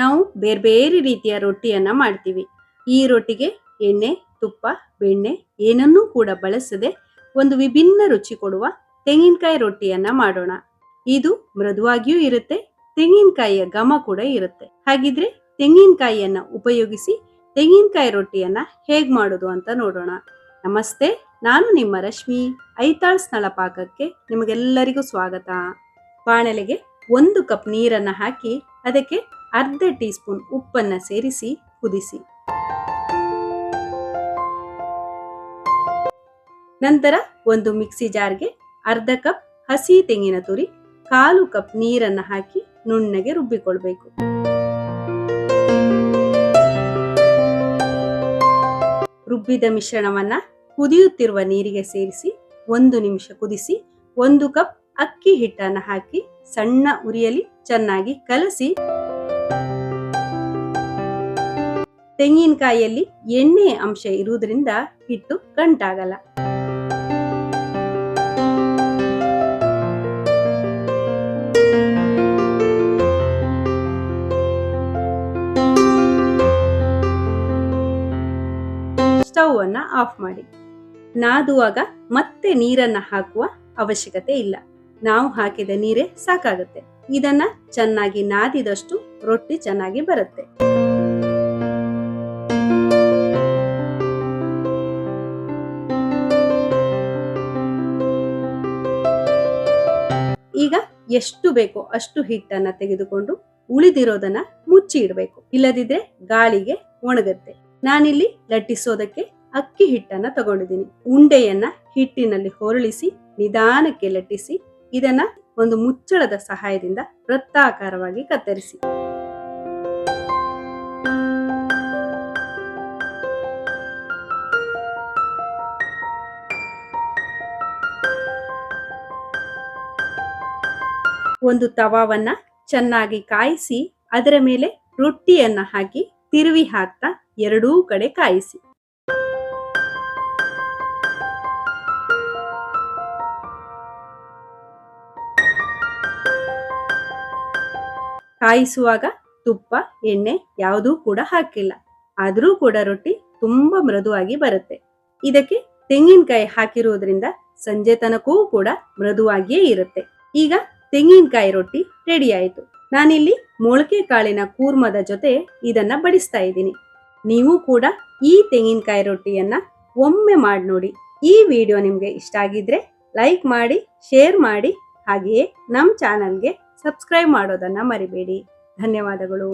ನಾವು ಬೇರೆ ಬೇರೆ ರೀತಿಯ ರೊಟ್ಟಿಯನ್ನ ಮಾಡ್ತೀವಿ. ಈ ರೊಟ್ಟಿಗೆ ಎಣ್ಣೆ, ತುಪ್ಪ, ಬೆಣ್ಣೆ ಏನನ್ನೂ ಕೂಡ ಬಳಸದೆ ಒಂದು ವಿಭಿನ್ನ ರುಚಿ ಕೊಡುವ ತೆಂಗಿನಕಾಯಿ ರೊಟ್ಟಿಯನ್ನ ಮಾಡೋಣ. ಇದು ಮೃದುವಾಗಿಯೂ ಇರುತ್ತೆ, ತೆಂಗಿನಕಾಯಿಯ ಘಮ ಕೂಡ ಇರುತ್ತೆ. ಹಾಗಿದ್ರೆ ತೆಂಗಿನಕಾಯಿಯನ್ನ ಉಪಯೋಗಿಸಿ ತೆಂಗಿನಕಾಯಿ ರೊಟ್ಟಿಯನ್ನ ಹೇಗ್ ಮಾಡೋದು ಅಂತ ನೋಡೋಣ. ನಮಸ್ತೆ, ನಾನು ನಿಮ್ಮ ರಶ್ಮಿ. ಐತಾಳ್ ಸ್ಥಳ ಪಾಕಕ್ಕೆ ನಿಮಗೆಲ್ಲರಿಗೂ ಸ್ವಾಗತ. ಬಾಣಲೆಗೆ 1 ಕಪ್ ನೀರನ್ನ ಹಾಕಿ ಅದಕ್ಕೆ ಅರ್ಧ ಟೀ ಸ್ಪೂನ್ ಉಪ್ಪನ್ನ ಸೇರಿಸಿ ಕುದಿಸಿ. ನಂತರ ಒಂದು ಮಿಕ್ಸಿ ಜಾರ್ಗೆ ಅರ್ಧ ಕಪ್ ಹಸಿ ತೆಂಗಿನ ತುರಿ, 1/4 ಕಪ್ ನೀರನ್ನ ಹಾಕಿ ನುಣ್ಣಗೆ ರುಬ್ಬಿಕೊಳ್ಬೇಕು. ರುಬ್ಬಿದ ಮಿಶ್ರಣವನ್ನ ಕುದಿಯುತ್ತಿರುವ ನೀರಿಗೆ ಸೇರಿಸಿ 1 ನಿಮಿಷ ಕುದಿಸಿ 1 ಕಪ್ ಅಕ್ಕಿ ಹಿಟ್ಟನ್ನ ಹಾಕಿ ಸಣ್ಣ ಉರಿಯಲ್ಲಿ ಚೆನ್ನಾಗಿ ಕಲಸಿ. ತೆಂಗಿನಕಾಯಿಯಲ್ಲಿ ಎಣ್ಣೆ ಅಂಶ ಇರುವುದರಿಂದ ಹಿಟ್ಟು ಗಂಟಾಗಲ್ಲ. ಸ್ಟವ್ ಅನ್ನ ಆಫ್ ಮಾಡಿ. ನಾದುವಾಗ ಮತ್ತೆ ನೀರನ್ನ ಹಾಕುವ ಅವಶ್ಯಕತೆ ಇಲ್ಲ. ನಾವು ಹಾಕಿದ ನೀರೇ ಸಾಕಾಗುತ್ತೆ. ಇದನ್ನ ಚೆನ್ನಾಗಿ ನಾದಿದಷ್ಟು ರೊಟ್ಟಿ ಚೆನ್ನಾಗಿ ಬರುತ್ತೆ. ಈಗ ಎಷ್ಟು ಬೇಕೋ ಅಷ್ಟು ಹಿಟ್ಟನ್ನ ತೆಗೆದುಕೊಂಡು ಉಳಿದಿರೋದನ್ನ ಮುಚ್ಚಿ ಇಡಬೇಕು. ಇಲ್ಲದಿದ್ರೆ ಗಾಳಿಗೆ ಒಣಗುತ್ತೆ. ನಾನಿಲ್ಲಿ ಲಟ್ಟಿಸೋದಕ್ಕೆ ಅಕ್ಕಿ ಹಿಟ್ಟನ್ನ ತಗೊಂಡಿದ್ದೀನಿ. ಉಂಡೆಯನ್ನ ಹಿಟ್ಟಿನಲ್ಲಿ ಹೊರಳಿಸಿ ನಿಧಾನಕ್ಕೆ ಲಟ್ಟಿಸಿ ಇದನ್ನ ಒಂದು ಮುಚ್ಚಳದ ಸಹಾಯದಿಂದ ವೃತ್ತಾಕಾರವಾಗಿ ಕತ್ತರಿಸಿ. ಒಂದು ತವಾವನ್ನ ಚೆನ್ನಾಗಿ ಕಾಯಿಸಿ ಅದರ ಮೇಲೆ ರೊಟ್ಟಿಯನ್ನ ಹಾಕಿ ತಿರುವಿ ಹಾಕ್ತಾ ಎರಡೂ ಕಡೆ ಕಾಯಿಸಿ. ಕಾಯಿಸುವಾಗ ತುಪ್ಪ, ಎಣ್ಣೆ ಯಾವುದೂ ಕೂಡ ಹಾಕಿಲ್ಲ. ಆದರೂ ಕೂಡ ರೊಟ್ಟಿ ತುಂಬಾ ಮೃದುವಾಗಿ ಬರುತ್ತೆ. ಇದಕ್ಕೆ ತೆಂಗಿನಕಾಯಿ ಹಾಕಿರುವುದರಿಂದ ಸಂಜೆ ತನಕವೂ ಕೂಡ ಮೃದುವಾಗಿಯೇ ಇರುತ್ತೆ. ಈಗ ತೆಂಗಿನಕಾಯಿ ರೊಟ್ಟಿ ರೆಡಿ ಆಯಿತು. ನಾನಿಲ್ಲಿ ಮೊಳಕೆ ಕಾಳಿನ ಕೂರ್ಮದ ಜೊತೆ ಇದನ್ನ ಬಡಿಸ್ತಾ ಇದ್ದೀನಿ. ನೀವು ಕೂಡ ಈ ತೆಂಗಿನಕಾಯಿ ರೊಟ್ಟಿಯನ್ನ ಒಮ್ಮೆ ಮಾಡಿ ನೋಡಿ. ಈ ವಿಡಿಯೋ ನಿಮ್ಗೆ ಇಷ್ಟ ಆಗಿದ್ರೆ ಲೈಕ್ ಮಾಡಿ, ಶೇರ್ ಮಾಡಿ, ಹಾಗೆಯೇ ನಮ್ಮ ಚಾನಲ್ಗೆ ಸಬ್ಸ್ಕ್ರೈಬ್ ಮಾಡೋದನ್ನ ಮರಿಬೇಡಿ. ಧನ್ಯವಾದಗಳು.